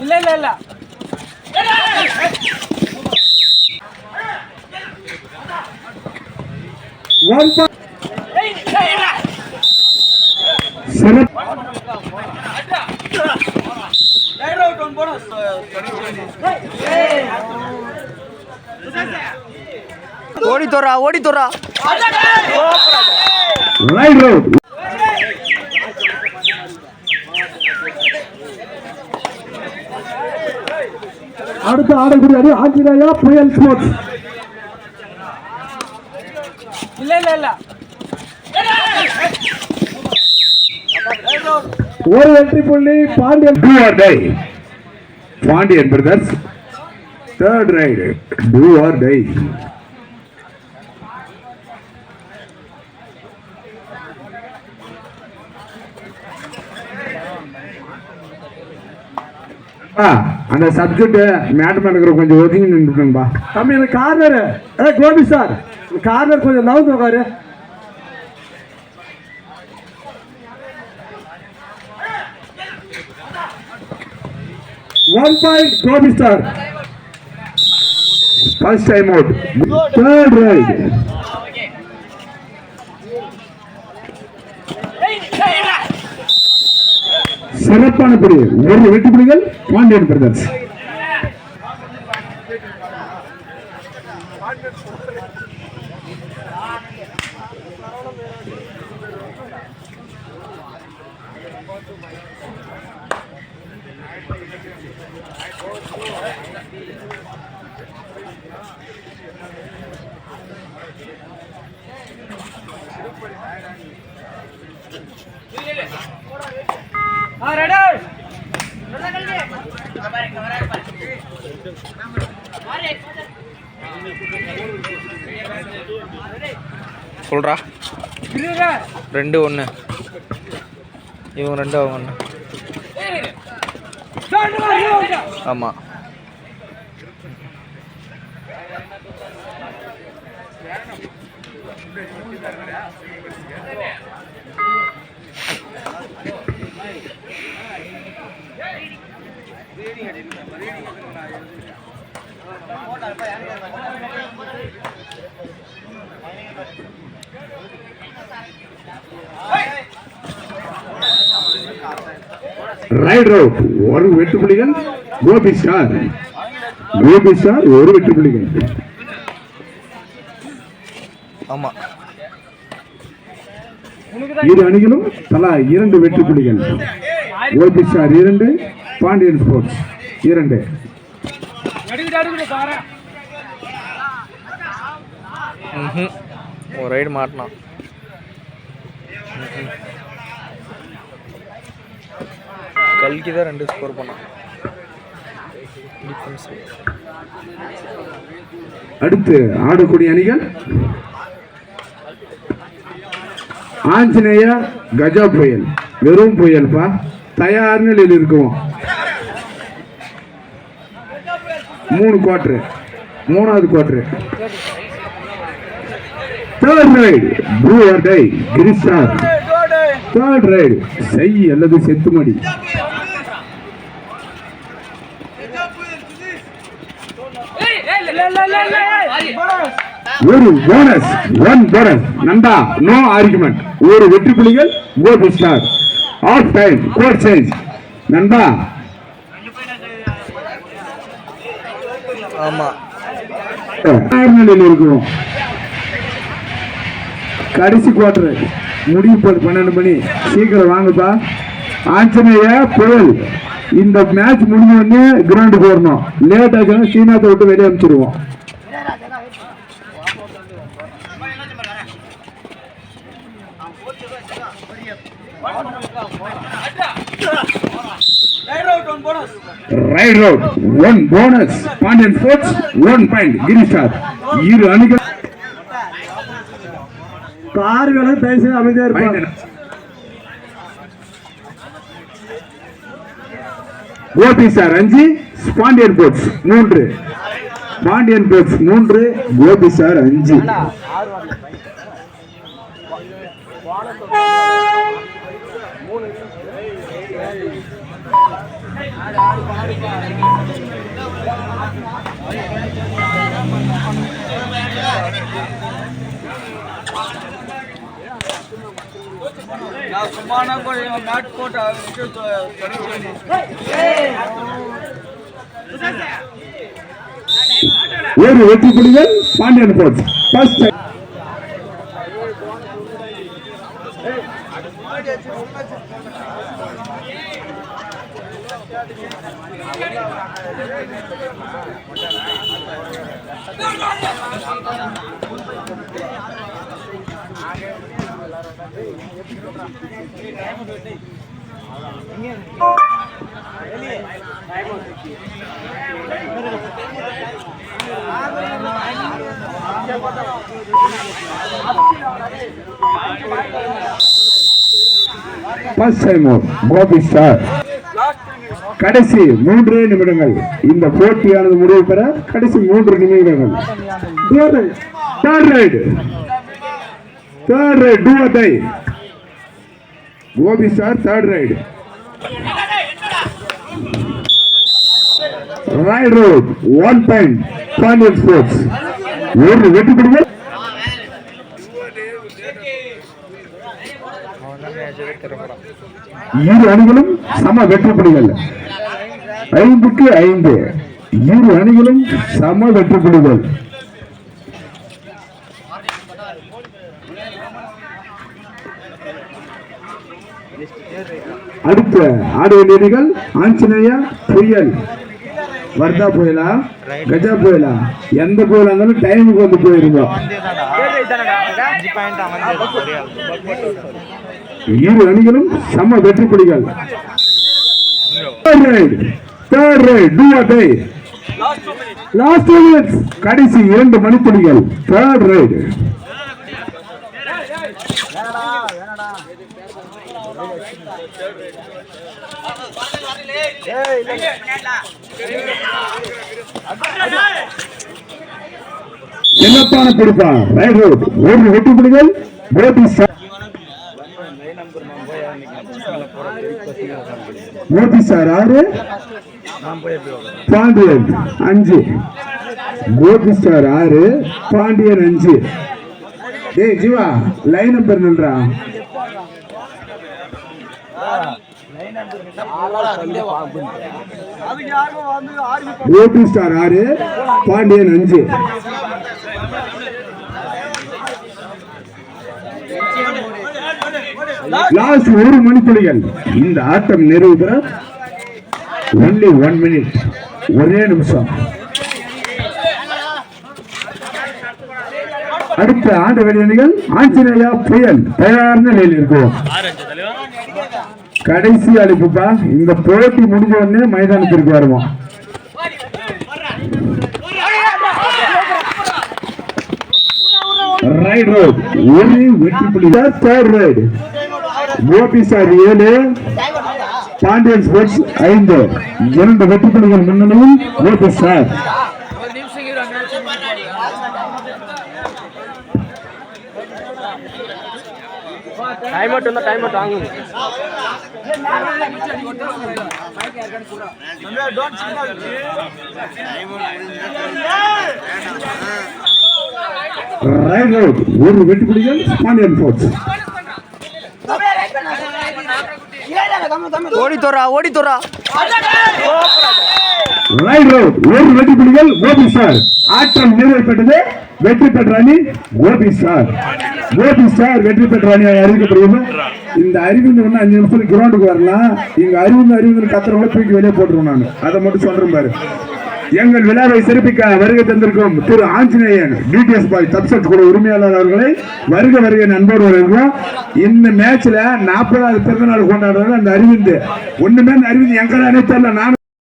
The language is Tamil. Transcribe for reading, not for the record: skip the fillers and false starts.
இல்ல இல்ல இல்ல ஓடி தோறா ஓடி தோறா ரைட் ரோட். அடுத்து ஆடக்கூடிய அணி ஆஞ்சநேயா புயல் ஸ்போர்ட்ஸ். இல்ல இல்ல இல்ல ஒரு வெற்றி புள்ளி Pandian. Pandian brothers third raid do or die. அந்த சப்ஜெக்ட் மேடம் இருக்கிற கொஞ்சம் ஒதுங்கி நின்றுட்டும்பா. தம்பி இந்த கார்னர் கோபி சார் கார்னர் கொஞ்சம் நவுந்து உட்காரு. One point Gobi star. First time out. Third ride. சிறப்பான படி ஒரு வெற்றி புலிகள் பாண்டியன் பிரதர்ஸ். சொல்றா 2-1 இவங்க 2 அவங்க 1. ஆமா ரைட் ரோட் ஒரு வெற்றி புலிகள் கோபி ஸ்டார். கோபி ஸ்டார் ஒரு வெற்றி புலிகள். ஆமா இரு அணிகளும் தலா 2 வெற்றி புலிகள். Gobi star 2 Pandian sports 2. ஒரு ரைடு மாட்டினான். கல்கி தான் 2 ஸ்கோர் பண்ணான். அடுத்து ஆடக்கூடிய அணிகள் ஆஞ்சநேயா கஜா புயல். வெறும் புயல்பா தயார் நிலையில் இருக்குவோம். 3 குவார்டர் 3வது quarter. Third raid do or die கிரிஸ்டார். தேர்ட் ரைடு செய் அல்லது செத்துமடி. ஒரு போனஸ் 1 போனஸ் நண்பா. No argument. ஒரு வெற்றி புலிகள் Gobi star. Half time court change நண்பா. ஆமா இருக்கிறோம். கடைசி குவார்டர் முடிவு 12 மணி. சீக்கிரம் வாங்கப்பா. ஆஞ்சநேயா புயல் இந்த மேட்ச் முடிஞ்ச உடனே கிரவுண்டுக்கு வரணும். லேட் ஆச்சுன்னா சீனாத்தை விட்டு வெளியே அனுப்பிச்சிருவோம். ரைட் ரோட் 1 போனஸ் பாண்டியன் ஸ்போர்ட்ஸ் 1 பாயிண்ட் கிரிஸ்டார். இரு அணிகள் கார்களை பேசி அமைதியா இருப்பாங்க. Gobi star 5 Pandian sports 3. Pandian sports 3 Gobi star 5. ஒரு வெற்றி புலிகள் Pandian sports first first time Gobi star கடைசி 3 நிமிடங்கள் இந்த போட்டியானது முடிவு பெற கடைசி 3 நிமிடங்கள் third raid do or die Gobi star third raid raid ரோட் 1 பாயிண்ட் பாண்டியன் ஸ்போர்ட்ஸ் ஒரு வெற்றி புலிகள் இரு அணிகளும் சம வெற்றி புலிகள் 5க்கு 5 இரு அணிகளும் சம வெற்றி புலிகள் அடுத்த ஆடு வேண்டியர்கள் ஆஞ்சநேயா புயல் வர்தா புயலா கஜா புயலா எந்த புயலா இருந்தாலும் டைமுக்கு வந்து போயிருந்தோம் இரு அணிகளும் சம வெற்றி புலிகள் கடைசி 2 மணித்துளிகள் தேர்ட் ரைடு சிறப்பான பிடிப்பா ரைட் ரோட் ஒரு வெற்றி புலிகள் மோதி சார் 6 பாண்டியன் 5 கோபி ஸ்டார் 6 பாண்டியன் 5 டேய் ஜீவா லைன் நம்பர் நின்றா கோபி ஸ்டார் 6 பாண்டியன் 5 லாஸ்ட் 1 மணித்துளிகள் இந்த ஆட்டம் நிறைவு பெற only 1 minute ஒரே நிமிஷம் அடுத்த ஆண்டு வெளியணிகள் ஆஞ்சநேயா புயல் தயார் நிலையில் இருக்கும் கடைசி அழைப்புப்பா இந்த போட்டி முடிஞ்ச உடனே மைதானத்திற்கு வருவோம் ரைட் ரோட் ஒரு வெற்றி புள்ளி third raid Gobi sir 7 Pandian sports 5 2 வெற்றி புள்ளிகள் முன்னணியில் கோபி சார் டைம் அவுட் வாங்க ரைட் ரோட் ஒரு வெற்றி புள்ளிகள் பாண்டியன் ஸ்போர்ட்ஸ் ஓடித்தோரா ரைட் ரோட் ஒரு வெற்றி புள்ளிகள் கோபி சார் ஆட்டம் நிறைவு பெற்றது வெற்றி பெற்ற அணி கோபி ஸ்டார் வெற்றி பெற்ற அணியாக அறிவிக்கப்படுகிறது இந்த அறிவிந்து 5 நிமிஷம் கிரவுண்டுக்கு வரலாம் இங்க அறிவிந்து கத்துறவங்க தூக்கி வெளியே போட்டுருவோம் நான் அதை மட்டும் சொல்றேன் பாரு எங்கள் விழாவை சிறப்பிக்க வருகை தந்திருக்கும் திரு ஆஞ்சநேயன் டிடிஎஸ் பாய் தப்செட் குழு உரிமையாளர் அவர்களை வருகை நண்பர் வருகிறோம் இந்த மேட்ச்ல 40வது பிறந்த நாள் கொண்டாடுறது அந்த அறிவிந்து ஒண்ணுமே அந்த அறிவிந்து எங்க தெரியல நான்